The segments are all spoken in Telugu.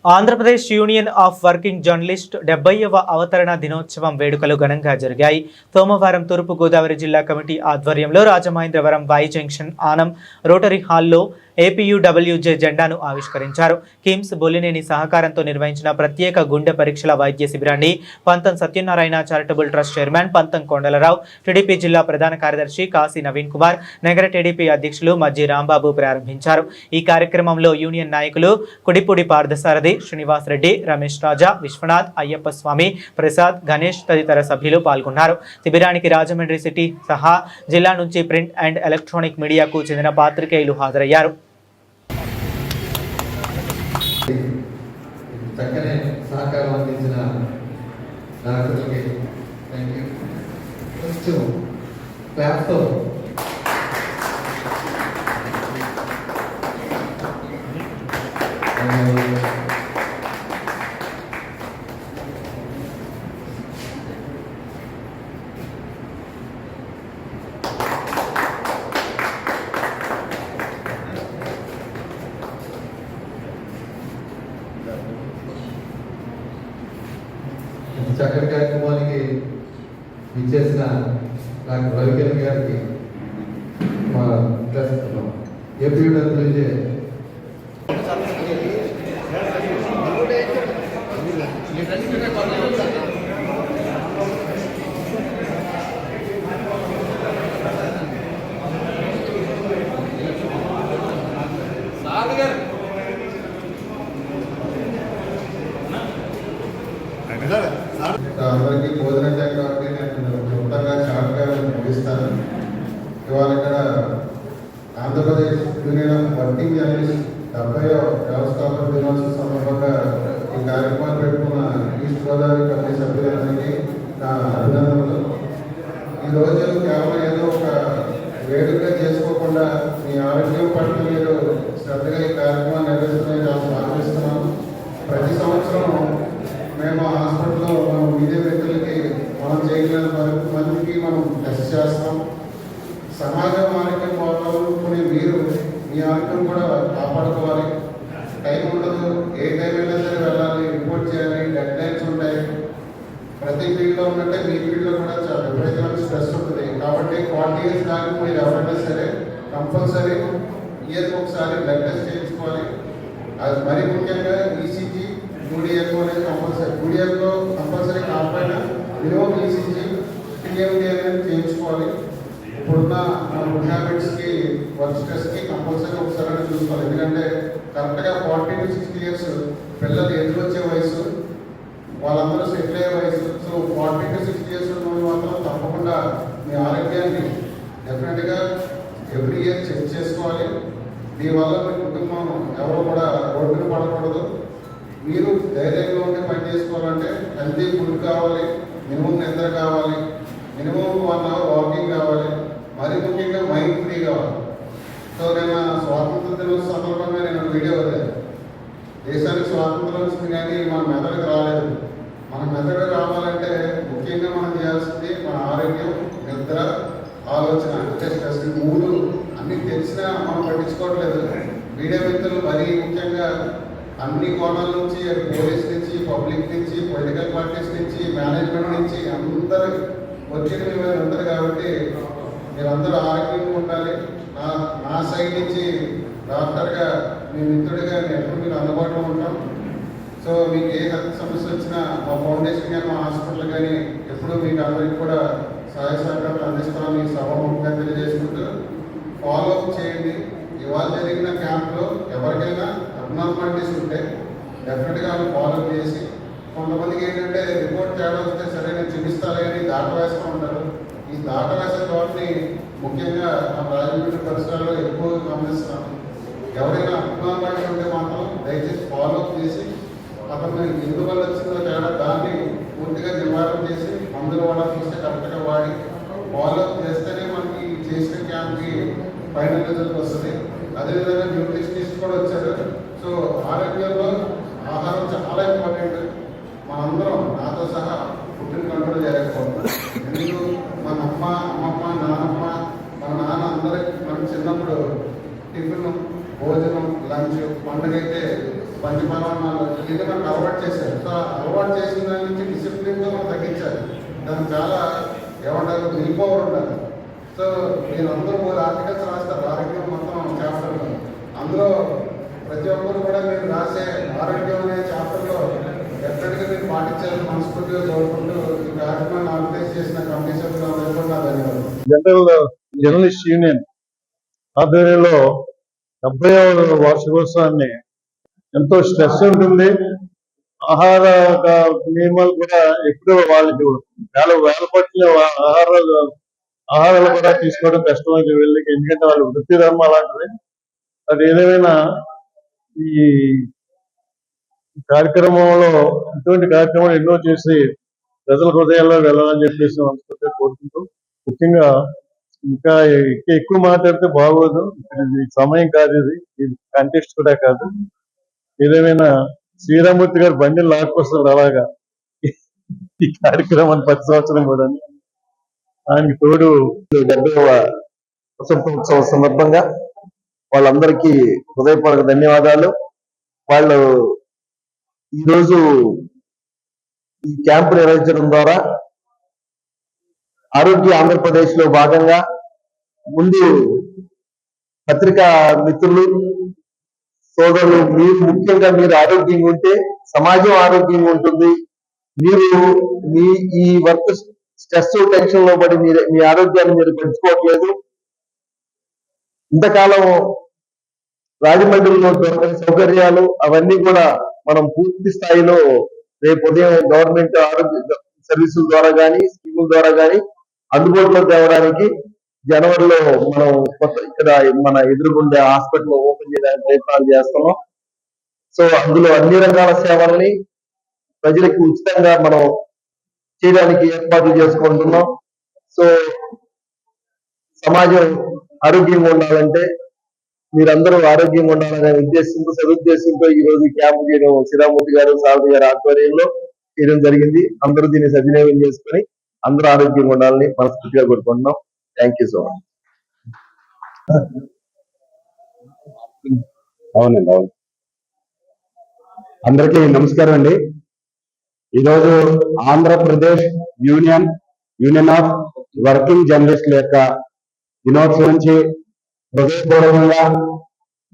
Andhra Pradesh union of working journalist 70వ అవతరణ దినోత్సవం వేడుకలు ఘనంగా జరిగాయి. సోమవారం తూర్పు గోదావరి జిల్లా కమిటీ ఆధ్వర్యంలో Rajamahendravaram Y junction Anam rotary హాల్లో ఏపీయూడబ్ల్యూజే జెండాను ఆవిష్కరించారు. కిమ్స్ బొల్లినేని సహకారంతో నిర్వహించిన ప్రత్యేక గుండె పరీక్షల వైద్య శిబిరాన్ని పంతం సత్యనారాయణ చారిటబుల్ ట్రస్ట్ చైర్మన్ పంతం కొండలరావు, టీడీపీ జిల్లా ప్రధాన కార్యదర్శి కాశీ నవీన్ కుమార్, నగర టీడీపీ అధ్యక్షులు మజ్జి రాంబాబు ప్రారంభించారు. ఈ కార్యక్రమంలో యూనియన్ నాయకులు కుడిపూడి పార్థసారథి, శ్రీనివాస్ రెడ్డి, రమేష్ రాజా, విశ్వనాథ్, అయ్యప్ప స్వామి, ప్రసాద్, గణేష్ తదితర సభ్యులు పాల్గొన్నారు. శిబిరానికి రాజమండ్రి సిటీ సహా జిల్లా నుంచి ప్రింట్ అండ్ ఎలక్ట్రానిక్ మీడియాకు చెందిన పాత్రికేయులు హాజరయ్యారు. చక్కని సహకారం అందించిన నాయకులకి థ్యాంక్ యూ. కొంచెం క్లాప్తో చక్కటి కార్యక్రమానికి ఇచ్చేసిన డాక్టర్ రవికిరణ్ గారికి మా ఏపీయూడబ్ల్యూజే అందరికీ భోజన శాఖ కాబట్టి నేను క్లుప్తంగా షార్ట్గా ముగిస్తాను. ఇవాళ ఇక్కడ Andhra Pradesh union of working journalist 70వ వ్యవస్థాపక దినోత్సవం సందర్భంగా ఈ కార్యక్రమాలు పెట్టుకున్న ఈస్ట్ గోదావరి కమిటీ సభ్యులందరికీ నా అభినందనలు. ఈరోజు కేవలం ఏదో ఒక వేడుకగా చేసుకోకుండా మీ ఆరోగ్యం పట్ల మీరు శ్రద్ధగా ఈ కార్యక్రమాన్ని నిర్వహిస్తున్నారని చాలా భావిస్తున్నాను. ప్రతి సంవత్సరం మేము హాస్పిటల్లో మనం మీడియా వ్యక్తులకి మనం చేయగలిగిన మందికి మనం టెస్ట్ చేస్తాం. సమాజం ఆరోగ్యం పోవాలనుకునే మీరు మీ ఆరోగ్యం కూడా కాపాడుకోవాలి. టైం ఉండదు, ఏ టైం అయినా సరే వెళ్ళాలి, రిపోర్ట్ చేయాలి, డెడ్ లైన్స్ ఉంటాయి. ప్రతి ఫీల్డ్లో ఉన్నట్టే మీ ఫీల్డ్లో కూడా చాలా విపరీతమైన స్ట్రెస్ ఉంటుంది. కాబట్టి 40 years దాకా మీరు ఎవరైనా సరే కంపల్సరీ ఇయర్కి ఒకసారి బ్లడ్ టెస్ట్ చేయించుకోవాలి. అది మరీ ముఖ్యంగా ఈసీజీ యూడిఎఫ్ అనేది కంపల్సరీ, యూడిఎఫ్లో కంపల్సరీ కాకపోయినా మినిమం ఈసీజీ టీఎండి అనేది చేయించుకోవాలి. ఇప్పుడున్న మన గుడ్ హ్యాబిట్స్కి వర్క్ స్ట్రెస్కి కంపల్సరీ ఒకసారి చూసుకోవాలి. ఎందుకంటే కరెక్ట్గా 40 to 60 years పిల్లలు ఎదురు వచ్చే వయసు, వాళ్ళందరూ సెటిల్ అయ్యే వయసు. సో 40 to 60 years ఉన్న మాత్రం తప్పకుండా మీ ఆరోగ్యాన్ని డెఫినెట్గా ఎవ్రీ ఇయర్ చెక్ చేసుకోవాలి. దీనివల్ల మీ కుటుంబం ఎవరు కూడా రోడ్డున పడకూడదు. మీరు ధైర్యంగా ఉండి పని చేసుకోవాలంటే హెల్తీ ఫుడ్ కావాలి, మినిమం నిద్ర కావాలి, మినిమం 1 hour వాకింగ్ కావాలి, మరీ ముఖ్యంగా మైండ్ ఫ్రీ కావాలి. సో నేను స్వాతంత్ర దినోత్సవం సందర్భంగా నేను వీడియో వదిలేదు. దేశానికి స్వాతంత్రం వచ్చింది కానీ మన మెదడుకు రాలేదు. మన మెదడు రావాలంటే ముఖ్యంగా మనం చేయాల్సింది మన ఆరోగ్యం, నిద్ర, ఆలోచన, అంటే స్ట్రెస్. 3 అన్నీ తెలిసినా మనం పట్టించుకోవట్లేదు. మీడియా వ్యక్తులు మరీ ముఖ్యంగా అన్ని కోణాల నుంచి, పోలీస్ నుంచి, పబ్లిక్ నుంచి, పొలిటికల్ పార్టీస్ నుంచి, మేనేజ్మెంట్ నుంచి అందరూ వచ్చేది మీ మీద ఉంటుంది. కాబట్టి మీరందరూ ఆరోగ్యంగా ఉండాలి. నా సైడ్ నుంచి డాక్టర్గా, మీ మిత్రుడిగా నేను ఎప్పుడు మీకు అందుబాటులో ఉంటాం. సో మీకు ఏ హెల్త్ సమస్య వచ్చినా మా ఫౌండేషన్ కానీ మా హాస్పిటల్ కానీ ఎప్పుడు మీకు అందరికీ కూడా సహాయ సహకారాలు అందిస్తామని సభాముఖంగా తెలియజేసుకుంటూ ఫాలో అప్ చేయండి. ఇవాళ జరిగిన క్యాంప్లో ఎవరికైనా అబ్నార్మాలిటీస్ ఉంటే డెఫినెట్గా వాళ్ళు ఫాలో అప్ చేసి, కొంతమందికి ఏంటంటే రిపోర్ట్ తేడా వస్తే సరే నేను చూపిస్తాను కానీ దాట వేస్తూ ఉంటారు. ఈ దాట వేసే తోటని ముఖ్యంగా మన రాజమండ్రి పరిసరాల్లో ఎక్కువ గమనిస్తున్నాను. ఎవరైనా అబ్నార్మాలిటీ ఉంటే మాత్రం దయచేసి ఫాలో అప్ చేసి అతను ఎందువల్ల వచ్చిందో తేడా దాన్ని పూర్తిగా నివారణ చేసి మందులు వాడాల్సి వస్తే కరెక్ట్గా వాడి ఫాలో అప్ చేస్తేనే మనకి చేసిన క్యాంప్కి ఫైనల్ రిజల్ట్ వస్తుంది. అదేవిధంగా న్యూట్రిషనిస్ట్ కూడా వచ్చారు. సో ఆరోగ్యంలో ఆహారం చాలా ఇంపార్టెంట్. మనందరం నాతో సహా ఫుడ్ని కంట్రోల్ చేయలేకపోతున్నాం. ఎందుకు మన అమ్మమ్మ, నాన్నమ్మ, మన నాన్న అందరికి మనం చిన్నప్పుడు టిఫిన్, భోజనం, లంచ్, పండుగ అయితే పంచపరమాణాలు దీన్ని మనకు అలవాటు చేశారు. సో అలవాటు చేసిన దాని నుంచి డిసిప్లిన్గా మనం తగ్గించాలి. దానికి చాలా ఏమంటారు విల్ పవర్ ఉండాలి. సో మీరు అందరూ మూడు ఆర్టికల్స్ రాస్తారు ఆరోగ్యం మొత్తం చాప్టర్లో. అందులో ప్రతి ఒక్కరు కూడా మీరు రాసే ఆరోగ్యం అనే చాప్టర్లో డెఫినెట్గా మీరు పాటించాలని మనస్ఫూర్తిగా కోరుకుంటూ ఈ కార్యక్రమాన్ని ఆర్గనైజ్ చేసిన కమిటీ సభ్యులందరూ కూడా నా ధన్యవాదాలు. జర్నలిస్ట్ యూనియన్ ఆధ్వర్యంలో 70వ వార్షికోత్సవాన్ని ఎంతో స్ట్రెస్ ఉంటుంది. ఆహార నియమాలు కూడా ఎప్పుడూ వాళ్ళకి వేల పట్ల ఆహారాలు కూడా తీసుకోవడం కష్టమైంది వీళ్ళకి, ఎందుకంటే వాళ్ళు వృత్తి ధర్మం అలాంటిది. అది ఏదేమైనా ఈ కార్యక్రమంలో ఇటువంటి కార్యక్రమాలు ఎన్నో చేసి ప్రజల హృదయాల్లో వెళ్ళాలని చెప్పేసి మనస్ఫూర్తిగా కోరుకుంటూ, ముఖ్యంగా ఇంకా ఎక్కువ మాట్లాడితే బాగోదు, ఇది సమయం కాదు, ఇది కంటెస్ట్ కూడా కాదు. ఏదేమైనా శ్రీరామూర్తి గారు బండిని లాక్కొస్తారు అలాగా ఈ కార్యక్రమాన్ని 10 సంవత్సరం కూడా. ఆయనకి తోడు 70వ వసంతోత్సవం సందర్భంగా వాళ్ళందరికీ హృదయపూర్వక ధన్యవాదాలు. వాళ్ళు ఈరోజు ఈ క్యాంపు నిర్వహించడం ద్వారా ఆరోగ్య ఆంధ్రప్రదేశ్ లో భాగంగా ముందు పత్రికా మిత్రులు సోదరులు, మీరు ముఖ్యంగా మీరు ఆరోగ్యంగా ఉంటే సమాజం ఆరోగ్యంగా ఉంటుంది. మీరు ఈ వర్క్ స్ట్రెస్ టెన్షన్ లో పడి మీ ఆరోగ్యాన్ని మీరు పెంచుకోవట్లేదు. ఇంతకాలం రాజమండ్రిలో దొరకని సౌకర్యాలు అవన్నీ కూడా మనం పూర్తి స్థాయిలో రేపు ఉదయం గవర్నమెంట్ ఆరోగ్య సర్వీసుల ద్వారా కానీ స్కీముల ద్వారా కానీ అందుబాటులో తేవడానికి జనవరిలో మనం ఇక్కడ మన ఎదురుగుండే హాస్పిటల్ ఓపెన్ చేయడానికి ప్రయత్నాలు చేస్తున్నాం. సో అందులో అన్ని రకాల సేవల్ని ప్రజలకు ఉచితంగా మనం చేయడానికి ఏర్పాట్లు చేసుకుంటున్నాం. సో సమాజం ఆరోగ్యంగా ఉండాలంటే మీరందరూ ఆరోగ్యంగా ఉండాలనే ఉద్దేశంతో సదుద్దేశంతో ఈ రోజు క్యాంపు చేయడం శ్రీరామూర్తి గారు సారథి గారి ఆధ్వర్యంలో చేయడం జరిగింది. అందరూ దీన్ని సద్వినియోగం చేసుకుని అందరూ ఆరోగ్యంగా ఉండాలని మనస్ఫూర్తిగా కోరుకుంటున్నాం. Thank you so much. అవునండి, అవును. అందరికీ నమస్కారం అండి. ఈరోజు ఆంధ్రప్రదేశ్ యూనియన్ ఆఫ్ వర్కింగ్ జర్నలిస్టుల యొక్క దినోత్సవం నుంచి హృదయపూర్వకంగా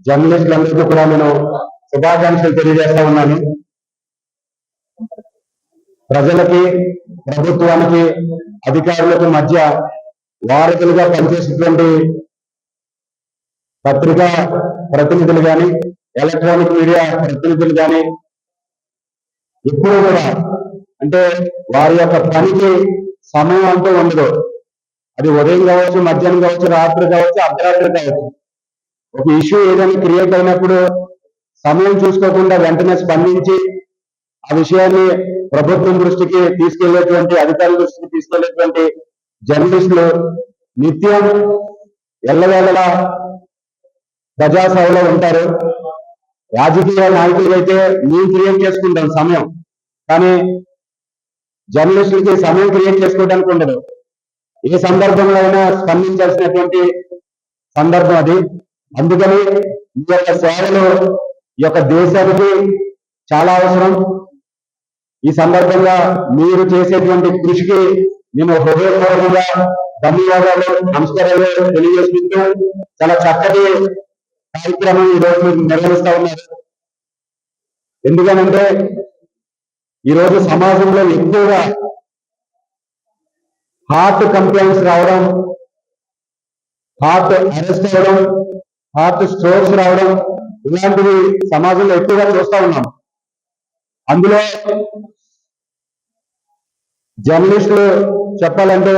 జర్నలిస్టులందరికీ కూడా నేను శుభాకాంక్షలు తెలియజేస్తా ఉన్నాను. ప్రజలకి, ప్రభుత్వానికి, అధికారులకు మధ్య వారధులుగా పనిచేసేటువంటి పత్రికా ప్రతినిధులు కానీ, ఎలక్ట్రానిక్ మీడియా ప్రతినిధులు కానీ ఎప్పుడు కూడా అంటే వారి యొక్క పనికి సమయం అంటూ ఉండదు. అది ఉదయం కావచ్చు, మధ్యాహ్నం కావచ్చు, రాత్రి కావచ్చు, అర్ధరాత్రి కావచ్చు. ఒక ఇష్యూ ఏదైనా క్రియేట్ అయినప్పుడు సమయం చూసుకోకుండా వెంటనే స్పందించి ఆ విషయాన్ని ప్రభుత్వం దృష్టికి తీసుకెళ్లేటువంటి, అధికారుల దృష్టికి తీసుకెళ్లేటువంటి జర్నలిస్టులు నిత్యం ఎల్లవేళలా ప్రజాసేవలో ఉంటారు. రాజకీయ నాయకులు అయితే మేము క్రియేట్ చేసుకుంటాం సమయం, కానీ జర్నలిస్టులకి సమయం క్రియేట్ చేసుకోవడానికి ఉండదు. ఏ సందర్భంలో అయినా స్పందించాల్సినటువంటి సందర్భం అది. అందుకని ఈ యొక్క సేవలు ఈ యొక్క దేశానికి చాలా అవసరం. ఈ సందర్భంగా మీరు చేసేటువంటి కృషికి నేను హృదయపూర్వకంగా ధన్యవాదాలు, నమస్కారాలు తెలియజేసుకుంటూ చాలా చక్కటి కార్యక్రమం ఈరోజు మీరు నిర్వహిస్తా ఉన్నారు. ఎందుకనంటే ఈరోజు సమాజంలో ఎక్కువగా హార్ట్ కంప్లైంట్స్ రావడం, హార్ట్ అరెస్ట్ అవ్వడం, హార్ట్ స్ట్రోక్స్ రావడం ఇలాంటివి సమాజంలో ఎక్కువగా చూస్తా ఉన్నాం. అందులో జర్నలిస్టులు చెప్పాలంటే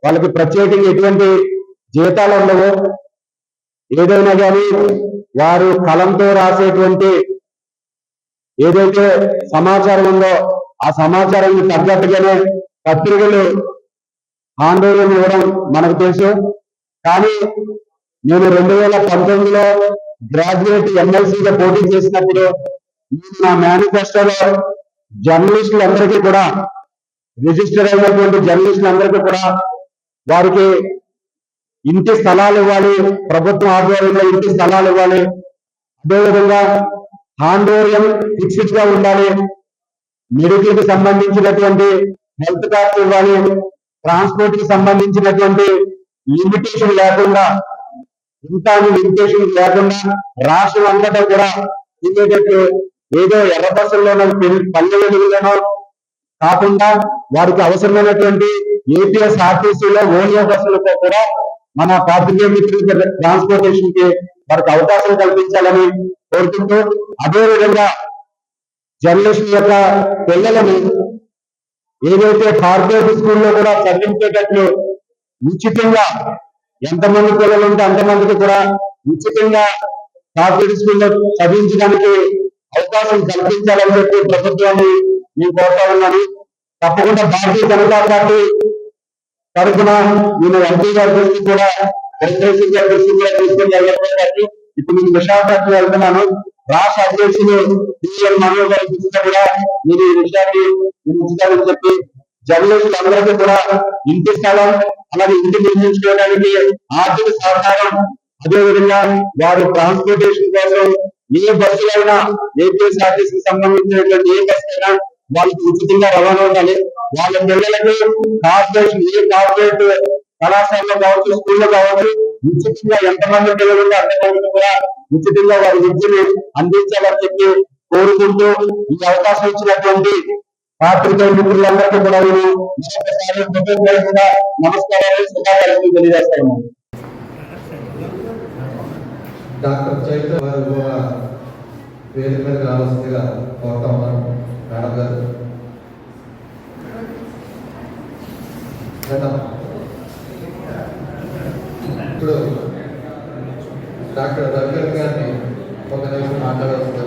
వాళ్ళకి ప్రత్యేకంగా ఎటువంటి జీతాలు ఉండవు. ఏదైనా కానీ వారు కలంతో రాసేటువంటి ఏదైతే సమాచారం ఉందో ఆ సమాచారాన్ని తగ్గట్టుగానే పత్రికలు ఆందోళన ఇవ్వడం మనకు తెలుసు. కానీ నేను 2019లో గ్రాడ్యుయేట్ ఎమ్మెల్సీగా పోటీ చేసినప్పుడు నా మేనిఫెస్టోలో జర్నలిస్టులందరికీ కూడా, రిజిస్టర్ అయినటువంటి జర్నలిస్టులందరికీ కూడా వారికి ఇంటి స్థలాలు ఇవ్వాలి, ప్రభుత్వం ఆధ్వర్యంలో ఇంటి స్థలాలు ఇవ్వాలి. అదేవిధంగా హాండోరియం ఫిక్స్డ్ గా ఉండాలి, మెడికల్ కి సంబంధించినటువంటి హెల్త్ కార్డ్స్ ఇవ్వాలి, ట్రాన్స్పోర్ట్ కి సంబంధించినటువంటి లిమిటేషన్ లేకుండా లిమిటేషన్ లేకుండా రాష్ట్రం అంతటా కూడా తిరిగేటట్లు ఏదో ఎర్ర బస్సుల్లోనో పల్లె వెలుగులోనో కాకుండా వారికి అవసరమైనటువంటి ఏపీఎస్ ఆర్టీసీలో ఓనియో బస్సులతో కూడా మన పాత్రికేయ మిత్రుల ట్రాన్స్పోర్టేషన్ కి వారికి అవకాశం కల్పించాలని కోరుకుంటూ, అదేవిధంగా జర్నలిస్ట్ యొక్క పిల్లలను ఏదైతే కార్పొరేట్ స్కూల్లో కూడా చదివించేటట్లు ఉచితంగా ఎంతమంది పిల్లలు ఉంటే అంతమందికి కూడా ఉచితంగా కార్పొరేట్ స్కూల్లో చదివించడానికి అవకాశం కల్పించాలని చెప్పి ప్రభుత్వాన్ని నేను కోరుతా ఉన్నాను. తప్పకుండా భారతీయ జనతా పార్టీ తరఫున నేను ఎంపీ గారి దృష్టి కూడా వెంకటేశ్వర గారి దృష్టి కూడా తీసుకుని వెళ్ళకపోతే ఇప్పుడు నేను విశాఖపట్నం వెళ్తున్నాను. రాష్ట్ర అధ్యక్షులు టిఎన్ మనోహర్ గారి దృష్టిలో కూడా నేను ఈ విషయాన్ని ఉంచుతానని చెప్పి జర్నలిస్టులు అందరికీ కూడా ఇంటి స్థలం అలాగే ఇంటి నిర్మించుకోవడానికి ఆర్థిక సహకారం, అదేవిధంగా వారి ట్రాన్స్పోర్టేషన్ కోసం ఏ బస్సులైనా ఏపీఎస్ఆర్టీసీకి సంబంధించినటువంటి ఏ బస్సు అయినా వాళ్ళకి ఉచితంగా రవాణా ఉండాలి. వాళ్ళ పిల్లలకి కార్పొరేషన్ ఏ కార్పొరేట్ కళాశాలలో కావచ్చు, స్కూల్లో కావచ్చు, ఉచితంగా ఎంతమంది పిల్లలు ఉంటే అంతమందికి కూడా ఉచితంగా వారి విద్యను అందించాలని చెప్పి కోరుకుంటూ ఈ అవకాశం ఇచ్చినటువంటి పాత్రికేయ మిత్రులందరికీ కూడా నేను మరొకసారి కృతజ్ఞతగా నమస్కారాలు, శుభాకాంక్షలు తెలియజేస్తాను. డాక్టర్ చైతన్య వారు కూడా వేదిక మీద రావాల్సిందిగా కోరుతా ఉన్నాను. మేడం గారు ఇప్పుడు డాక్టర్ రవికర్ గారిని ఒక నిమిషం మాట్లాడాల్సిందిగా